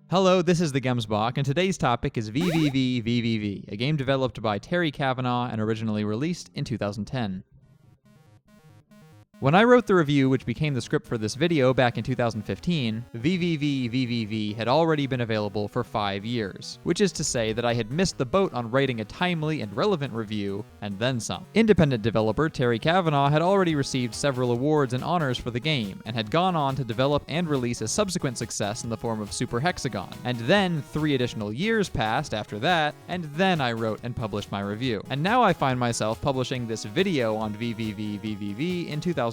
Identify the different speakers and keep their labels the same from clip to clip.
Speaker 1: Hello, this is the Gemsbach, and today's topic is VVVVVV, a game developed by Terry Kavanagh and originally released in 2010. When I wrote the review, which became the script for this video back in 2015, VVVVVV had already been available for 5 years, which is to say that I had missed the boat on writing a timely and relevant review, and then some. Independent developer Terry Kavanagh had already received several awards and honors for the game, and had gone on to develop and release a subsequent success in the form of Super Hexagon. And then 3 additional years passed after that, and then I wrote and published my review. And now I find myself publishing this video on VVVVVV in 2020,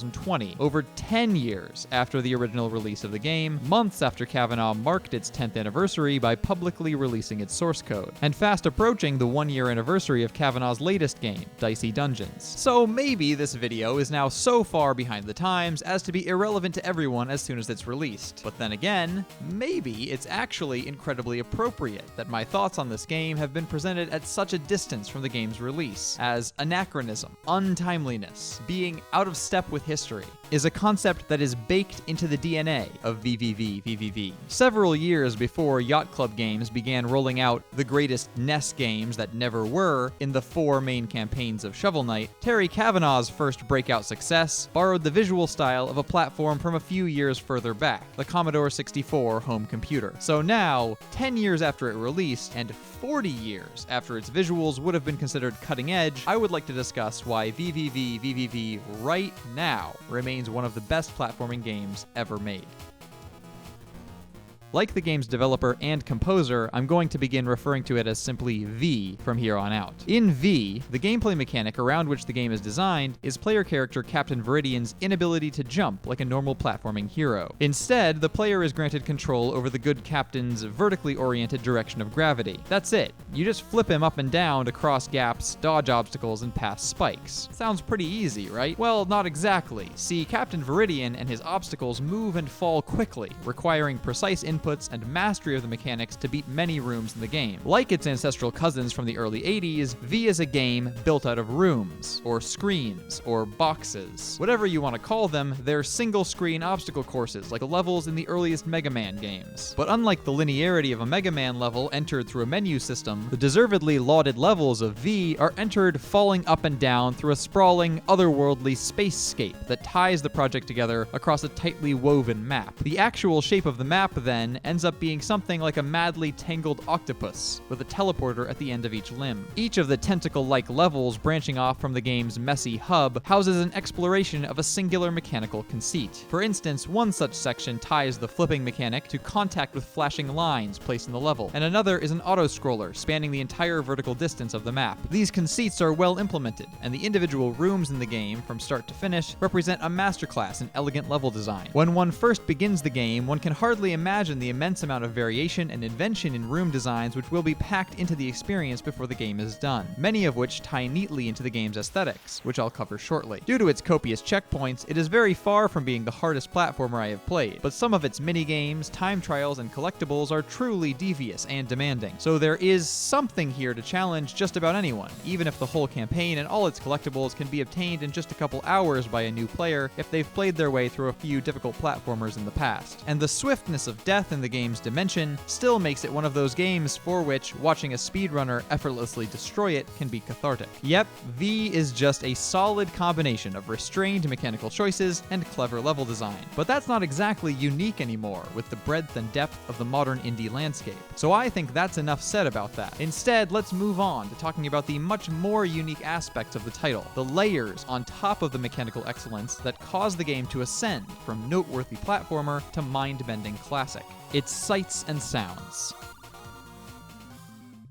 Speaker 1: over 10 years after the original release of the game, months after Kavanagh marked its 10th anniversary by publicly releasing its source code, and fast approaching the 1-year anniversary of Kavanagh's latest game, Dicey Dungeons. So maybe this video is now so far behind the times as to be irrelevant to everyone as soon as it's released. But then again, maybe it's actually incredibly appropriate that my thoughts on this game have been presented at such a distance from the game's release, as anachronism, untimeliness, being out of step with history, is a concept that is baked into the DNA of VVVVVV. Several years before Yacht Club Games began rolling out the greatest NES games that never were in the 4 main campaigns of Shovel Knight, Terry Kavanagh's first breakout success borrowed the visual style of a platform from a few years further back, the Commodore 64 home computer. So now, 10 years after it released, and 40 years after its visuals would have been considered cutting edge, I would like to discuss why VVVVVV right now remains one of the best platforming games ever made. Like the game's developer and composer, I'm going to begin referring to it as simply V from here on out. In V, the gameplay mechanic around which the game is designed is player character Captain Viridian's inability to jump like a normal platforming hero. Instead, the player is granted control over the good captain's vertically oriented direction of gravity. That's it. You just flip him up and down to cross gaps, dodge obstacles, and pass spikes. Sounds pretty easy, right? Well, not exactly. See, Captain Viridian and his obstacles move and fall quickly, requiring precise inputs and mastery of the mechanics to beat many rooms in the game. Like its ancestral cousins from the early 80s, V is a game built out of rooms, or screens, or boxes. Whatever you want to call them, they're single-screen obstacle courses like the levels in the earliest Mega Man games. But unlike the linearity of a Mega Man level entered through a menu system, the deservedly lauded levels of V are entered falling up and down through a sprawling, otherworldly spacescape that ties the project together across a tightly woven map. The actual shape of the map, then, ends up being something like a madly tangled octopus, with a teleporter at the end of each limb. Each of the tentacle-like levels branching off from the game's messy hub houses an exploration of a singular mechanical conceit. For instance, one such section ties the flipping mechanic to contact with flashing lines placed in the level, and another is an auto-scroller spanning the entire vertical distance of the map. These conceits are well implemented, and the individual rooms in the game, from start to finish, represent a masterclass in elegant level design. When one first begins the game, one can hardly imagine the immense amount of variation and invention in room designs which will be packed into the experience before the game is done, many of which tie neatly into the game's aesthetics, which I'll cover shortly. Due to its copious checkpoints, it is very far from being the hardest platformer I have played, but some of its minigames, time trials, and collectibles are truly devious and demanding, so there is something here to challenge just about anyone, even if the whole campaign and all its collectibles can be obtained in just a couple hours by a new player if they've played their way through a few difficult platformers in the past. And the swiftness of death in the game's dimension still makes it one of those games for which watching a speedrunner effortlessly destroy it can be cathartic. Yep, V is just a solid combination of restrained mechanical choices and clever level design. But that's not exactly unique anymore with the breadth and depth of the modern indie landscape. So I think that's enough said about that. Instead, let's move on to talking about the much more unique aspects of the title, the layers on top of the mechanical excellence that cause the game to ascend from noteworthy platformer to mind-bending classic. Its sights and sounds.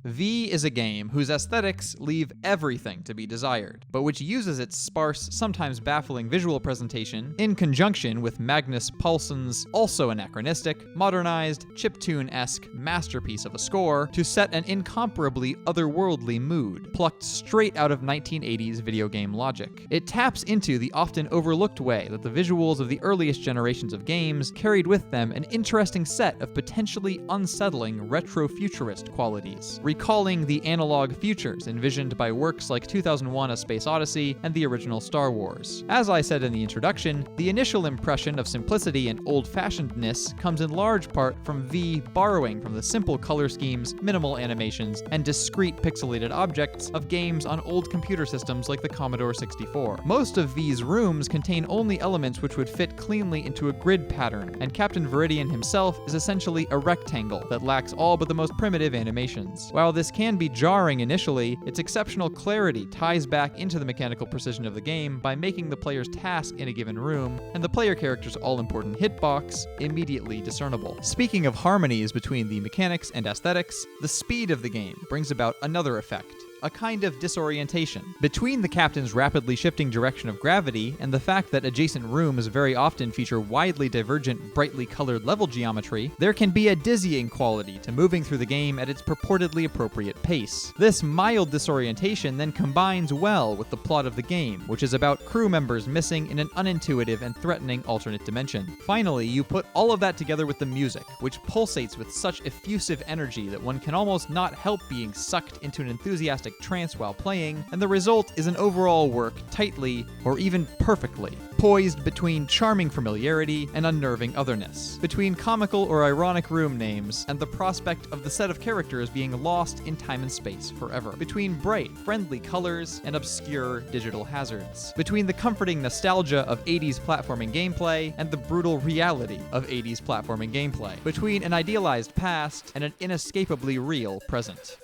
Speaker 1: V is a game whose aesthetics leave everything to be desired, but which uses its sparse, sometimes baffling visual presentation, in conjunction with Magnus Paulsson's also anachronistic, modernized, chiptune-esque masterpiece of a score, to set an incomparably otherworldly mood, plucked straight out of 1980s video game logic. It taps into the often overlooked way that the visuals of the earliest generations of games carried with them an interesting set of potentially unsettling retro-futurist qualities, recalling the analog futures envisioned by works like 2001: A Space Odyssey and the original Star Wars. As I said in the introduction, the initial impression of simplicity and old-fashionedness comes in large part from V borrowing from the simple color schemes, minimal animations, and discrete pixelated objects of games on old computer systems like the Commodore 64. Most of V's rooms contain only elements which would fit cleanly into a grid pattern, and Captain Viridian himself is essentially a rectangle that lacks all but the most primitive animations. While this can be jarring initially, its exceptional clarity ties back into the mechanical precision of the game by making the player's task in a given room, and the player character's all-important hitbox, immediately discernible. Speaking of harmonies between the mechanics and aesthetics, the speed of the game brings about another effect: a kind of disorientation. Between the captain's rapidly shifting direction of gravity and the fact that adjacent rooms very often feature widely divergent, brightly colored level geometry, there can be a dizzying quality to moving through the game at its purportedly appropriate pace. This mild disorientation then combines well with the plot of the game, which is about crew members missing in an unintuitive and threatening alternate dimension. Finally, you put all of that together with the music, which pulsates with such effusive energy that one can almost not help being sucked into an enthusiastic trance while playing, and the result is an overall work tightly, or even perfectly, poised between charming familiarity and unnerving otherness, between comical or ironic room names and the prospect of the set of characters being lost in time and space forever, between bright, friendly colors and obscure digital hazards, between the comforting nostalgia of 80s platforming gameplay and the brutal reality of 80s platforming gameplay, between an idealized past and an inescapably real present.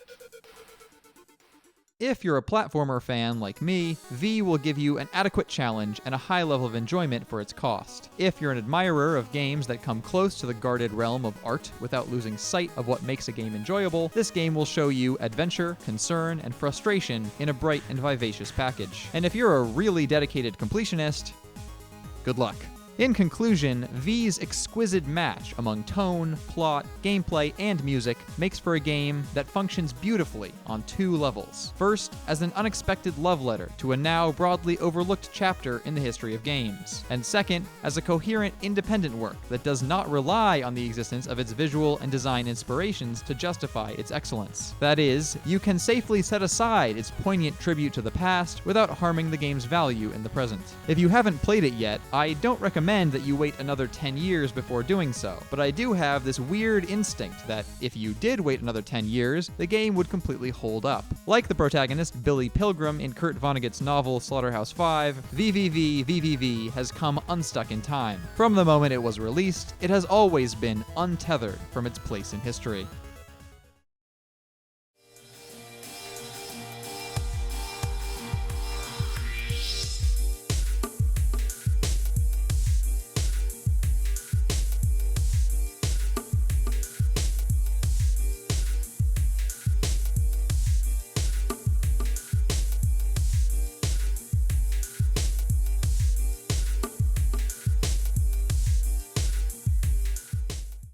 Speaker 1: If you're a platformer fan like me, V will give you an adequate challenge and a high level of enjoyment for its cost. If you're an admirer of games that come close to the guarded realm of art without losing sight of what makes a game enjoyable, this game will show you adventure, concern, and frustration in a bright and vivacious package. And if you're a really dedicated completionist, good luck. In conclusion, V's exquisite match among tone, plot, gameplay, and music makes for a game that functions beautifully on two levels. First, as an unexpected love letter to a now broadly overlooked chapter in the history of games. And second, as a coherent, independent work that does not rely on the existence of its visual and design inspirations to justify its excellence. That is, you can safely set aside its poignant tribute to the past without harming the game's value in the present. If you haven't played it yet, I don't recommend that you wait another 10 years before doing so, but I do have this weird instinct that if you did wait another 10 years, the game would completely hold up. Like the protagonist Billy Pilgrim in Kurt Vonnegut's novel Slaughterhouse-5, VVV has come unstuck in time. From the moment it was released, it has always been untethered from its place in history.